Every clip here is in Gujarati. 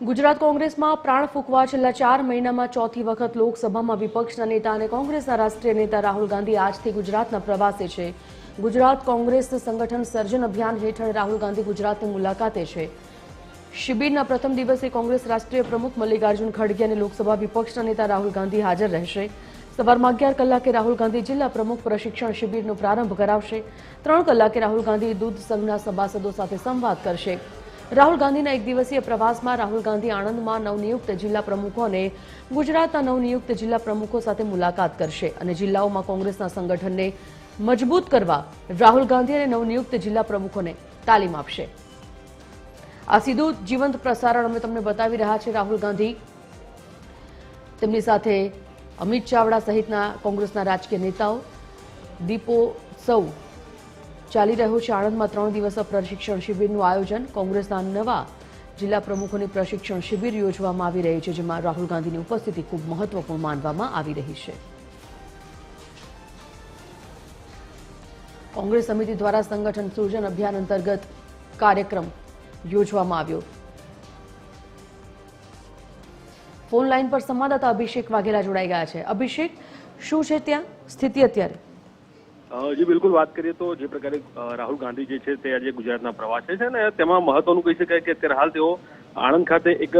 ગુજરાત કોંગ્રેસમાં પ્રાણ ફૂંકવા છેલ્લા 4 મહિનામાં ચોથી વખત લોકસભામાં વિપક્ષના નેતા અને કોંગ્રેસના રાષ્ટ્રીય નેતા રાહુલ ગાંધી આજથી ગુજરાતના પ્રવાસે છે। ગુજરાત કોંગ્રેસ સંગઠન સર્જન અભિયાન હેઠળ રાહુલ ગાંધી ગુજરાતની મુલાકાતે છે। શિબિરના પ્રથમ દિવસે કોંગ્રેસ રાષ્ટ્રીય પ્રમુખ મલ્લિકાર્જુન ખડગે અને લોકસભા વિપક્ષના નેતા રાહુલ ગાંધી હાજર રહેશે। સવારમાં 11 કલાકે રાહુલ ગાંધી જિલ્લા પ્રમુખ પ્રશિક્ષણ શિબિરનો પ્રારંભ કરાવશે। 3 કલાકે રાહુલ ગાંધી દૂધ સંઘના સભાસદો સાથે સંવાદ કરશે। રાહુલ ગાંધીના એક દિવસીય પ્રવાસમાં રાહુલ ગાંધી આણંદમાં નવનિયુક્ત જિલ્લા પ્રમુખો અને ગુજરાતના નવનિયુક્ત જિલ્લા પ્રમુખો સાથે મુલાકાત કરશે અને જિલ્લાઓમાં કોંગ્રેસના સંગઠનને મજબૂત કરવા રાહુલ ગાંધી અને નવનિયુક્ત જિલ્લા પ્રમુખોને તાલીમ આપશે। આ સીધું જીવંત પ્રસારણ અમે તમને બતાવી રહ્યા છે। રાહુલ ગાંધી તેમની સાથે અમિત ચાવડા સહિતના કોંગ્રેસના રાજકીય નેતાઓ દીપોત્સવ ચાલી રહ્યો છે। આણંદમાં 3 દિવસીય પ્રશિક્ષણ શિબિરનું આયોજન કોંગ્રેસના નવા જિલ્લા પ્રમુખોની પ્રશિક્ષણ શિબિર યોજવામાં આવી રહી છે, જેમાં રાહુલ ગાંધીની ઉપસ્થિતિ ખૂબ મહત્વપૂર્ણ માનવામાં આવી રહી છે। કોંગ્રેસ સમિતિ દ્વારા સંગઠન સૃજન અભિયાન અંતર્ગત કાર્યક્રમ યોજવામાં આવ્યો। ફોન લાઈન પર સંવાદદાતા અભિષેક વાઘેલા જોડાઈ ગયા છે। અભિષેક, શું છે ત્યાં સ્થિતિ અત્યારે? જી બિલકુલ, વાત કરીએ તો જે પ્રકારે રાહુલ ગાંધી જે છે તે આજે ગુજરાતના પ્રવાસે છે ને તેમાં મહત્વનું કહી શકાય કે અત્યારે હાલ તેઓ આણંદ ખાતે એક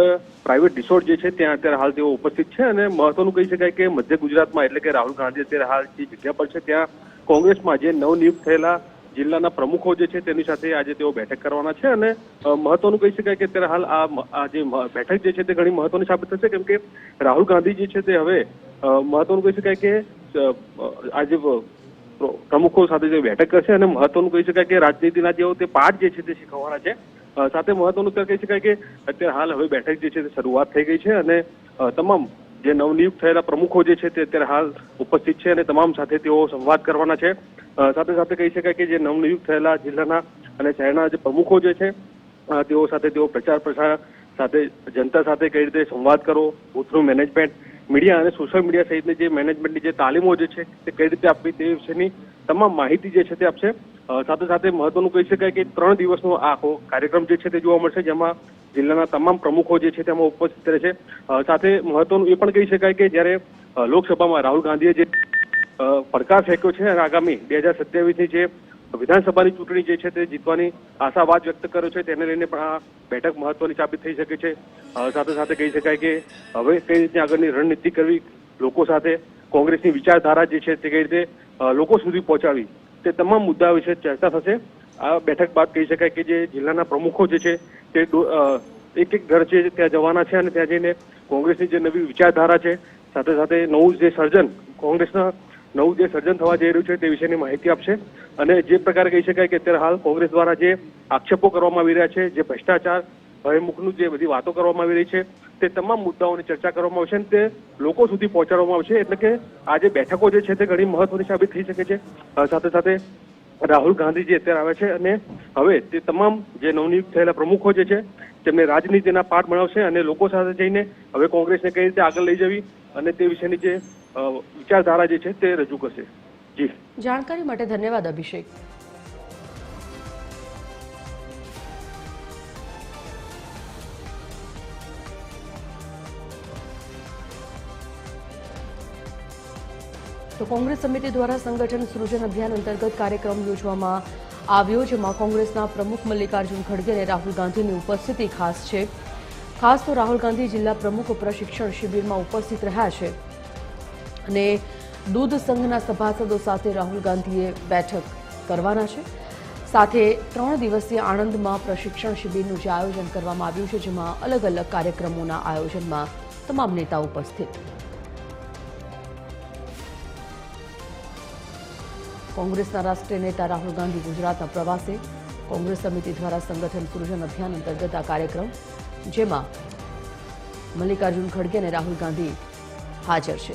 પ્રાઇવેટ રિસોર્ટ જે છે ત્યાં અત્યારે હાલ તેઓ ઉપસ્થિત છે અને મહત્વનું કહી શકાય કે મધ્ય ગુજરાતમાં એટલે કે રાહુલ ગાંધી અત્યારે હાલ જે જગ્યા પર છે ત્યાં કોંગ્રેસમાં જે નવનિયુક્ત થયેલા જિલ્લાના પ્રમુખો જે છે તેની સાથે આજે તેઓ બેઠક કરવાના છે અને મહત્વનું કહી શકાય કે અત્યારે હાલ આ જે બેઠક જે છે તે ઘણી મહત્વની સાબિત થશે, કેમ કે રાહુલ ગાંધી જે છે તે હવે મહત્વનું કહી શકાય કે આજે પ્રમુખો સાથે જે બેઠક કરશે અને મહત્વનું કહી શકાય કે રાજનીતિના જેઓ તે પાઠ જે છે તે શીખવવાના છે। સાથે મહત્વનું કહી શકાય કે અત્યારે હાલ હવે બેઠક જે છે તે શરૂઆત થઈ ગઈ છે અને તમામ જે નવનિયુક્ત થયેલા પ્રમુખો જે છે તે અત્યારે હાલ ઉપસ્થિત છે અને તમામ સાથે તેઓ સંવાદ કરવાના છે। સાથે સાથે કહી શકાય કે જે નવનિયુક્ત થયેલા જિલ્લાના અને શહેરના જે પ્રમુખો જે છે તેઓ સાથે તેઓ પ્રચાર પ્રસાર સાથે જનતા સાથે કઈ રીતે સંવાદ કરો, બૂથનું મેનેજમેન્ટ, મીડિયા અને સોશિયલ મીડિયા સહિતની જે મેનેજમેન્ટની જે તાલીમો જે છે તે કઈ રીતે આપવી તે વિશેની તમામ માહિતી જે છે તે આપશે। સાથે સાથે મહત્વનું કહી શકાય કે 3 દિવસનો આખો કાર્યક્રમ જે છે તે જોવા મળશે, જેમાં જિલ્લાના તમામ પ્રમુખો જે છે તેમાં ઉપસ્થિત રહેશે। સાથે મહત્વનું એ પણ કહી શકાય કે જ્યારે લોકસભામાં રાહુલ ગાંધીએ જે પડકાર ફેંક્યો છે અને આગામી 2027ની જે વિધાનસભાની ચૂંટણી જે છે તે જીતવાની આશાવાદ વ્યક્ત કર્યો છે, તેને લઈને પણ આ બેઠક મહત્વની સાબિત થઈ શકે છે। સાથે સાથે કહી શકાય કે હવે કઈ રીતે આગળની રણનીતિ કરવી, લોકો સાથે કોંગ્રેસની વિચારધારા જે છે તે કઈ રીતે લોકો સુધી પહોંચાડવી, તે તમામ મુદ્દા વિશે ચર્ચા થશે। આ બેઠક બાદ કહી શકાય કે જે જિલ્લાના પ્રમુખો જે છે તે એક ઘર છે ત્યાં જવાના છે અને ત્યાં જઈને કોંગ્રેસની જે નવી વિચારધારા છે, સાથે સાથે નવું જે સર્જન કોંગ્રેસના નવું જે સર્જન થવા જઈ રહ્યું છે તે વિશેની માહિતી આપશે। અને જે પ્રકારે કહી શકાય કે અત્યારે હાલ કોંગ્રેસ દ્વારા જે આક્ષેપો કરવામાં આવી રહ્યા છે, જે ભ્રષ્ટાચાર ભયમુખનું જે બધી વાતો કરવામાં આવી રહી છે, તે તમામ મુદ્દાઓની ચર્ચા કરવામાં આવશે અને તે લોકો સુધી પહોંચાડવામાં આવશે। એટલે કે આ જે બેઠકો જે છે તે ઘણી મહત્વની સાબિત થઈ શકે છે। સાથે સાથે રાહુલ ગાંધી જે અત્યારે આવે છે અને હવે તે તમામ જે નવનિયુક્ત થયેલા પ્રમુખો જે છે તેમને રાજનીતિના પાઠ ભણાવશે અને લોકો સાથે જઈને હવે કોંગ્રેસને કઈ રીતે આગળ લઈ જવી અને તે વિશેની જે વિચારધારા જે છે તે રજૂ કરશે। જી, જાણકારી માટે ધન્યવાદ અભિષેક। તો કોંગ્રેસ સમિતિ દ્વારા સંગઠન સૃજન અભિયાન અંતર્ગત કાર્યક્રમ યોજવામાં આવ્યો, જેમાં કોંગ્રેસના પ્રમુખ મલ્લિકાર્જુન ખડગે અને રાહુલ ગાંધીની ઉપસ્થિતિ ખાસ છે। ખાસ તો રાહુલ ગાંધી જિલ્લા પ્રમુખ પ્રશિક્ષણ શિબિરમાં ઉપસ્થિત રહ્યા છે અને દૂધ સંઘના સભાસદો સાથે રાહુલ ગાંધીએ બેઠક કરવાના છે। સાથે 3 દિવસીય આણંદમાં પ્રશિક્ષણ શિબિરનું જે આયોજન કરવામાં આવ્યું છે, જેમાં અલગ અલગ કાર્યક્રમોના આયોજનમાં તમામ નેતાઓ ઉપસ્થિત। કોંગ્રેસના રાષ્ટ્રીય નેતા રાહુલ ગાંધી ગુજરાતના પ્રવાસે, કોંગ્રેસ સમિતિ દ્વારા સંગઠન સૃજન અભિયાન અંતર્ગત આ કાર્યક્રમ, જેમાં મલ્લિકાર્જુન ખડગે અને રાહુલ ગાંધી હાજર છે।